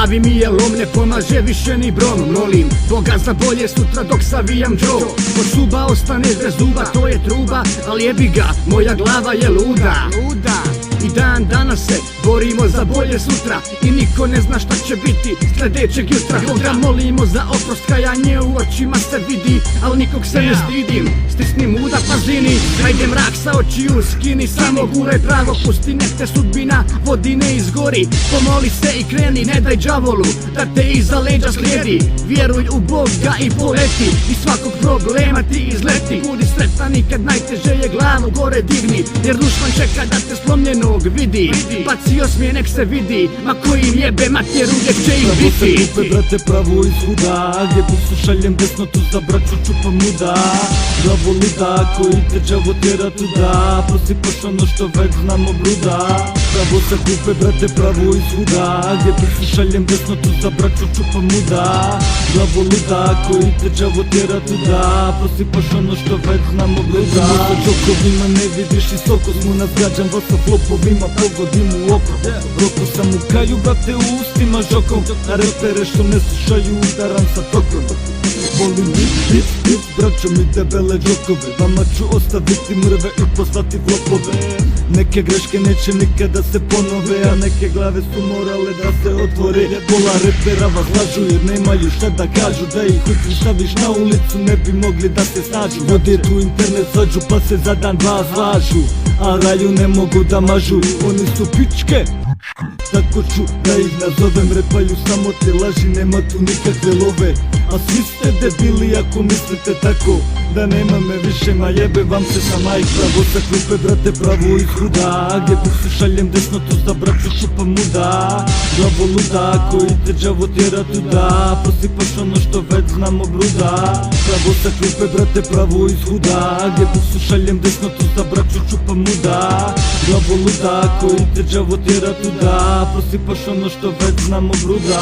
glavi mi je lom, ne pomaže više ni brom. Molim Boga za bolje sutra dok savijam Joe. Od suba ostane bez zuba, to je truba, ali jebi ga, moja glava je luda. I dan danas se borimo za bolje sutra i niko ne zna šta će biti sljedećeg jutra. Boga molimo za oprost, kajanje u očima se vidi, al nikog se ne stidim. Stisni muda, pazini, hajde mrak sa očiju skini. Samo guraj pravo, pusti nek te sudbina vodi ne izgori. Pomoli se i kreni, ne daj đavolu da te iza leđa slijedi. Vjeruj u Boga i poleti, iz svakog problema ti izleti. Budi sretan i kad najteže je glavu gore digni, jer dušman čeka da te slomljenog vidi. Baci osmije nek se vidi, ma koji im jebe mater uvijek će ih biti. Pravo se kupe brate pravo iz huda, gdje buksu šaljem desno tu za braću čupam muda. Glavo luda koji te đavo tjera tuda, prosipaš ono što već znamo bluda. Pravo se kupe brate pravo iz huda, gdje buksu šaljem desno tu za braću čupam muda. Glavo luda koji te đavo tjera tuda, prosipaš ono što već znamo bluda. Sa džokovima ne vidiš i soko smo nazgađan vas sa flopovima, pogodim u oko. Roko sam u kraju brate u ustima žokom, na repere što ne slušaju udaram sa tokom. Volim hit, braćo mi debele džokove, vama ću ostaviti mrve i poslati flopove. Neke greške neće nikada se ponove, a neke glave su morale da se otvore. Pola repera vas lažu jer nemaju šta da kažu, da ih ujutro staviš na ulicu ne bi mogli da se snađu. Vode tu internet sađu pa se za dan dva zlažu, a raju ne mogu da mažu, oni su pičke. Tako ću da ih nazovem, repaju samo te laži, nema tu nikakve love. A svi ste debili ako mislite tako, da nema me više, ma jebe vam se sa majk. Pravo sa klupe brate pravo iz huda, gdje buksu šaljem desno tu za braću čupam muda. Glavo luda koji te đavo tjera tuda, prosipaš ono što već znamo bruda. Pravo sa klupe brate pravo iz huda, gdje buksu šaljem desno tu za braću čupam muda. Glavo luda koji te đavo tjera tuda, prosipaš ono što već znamo bruda.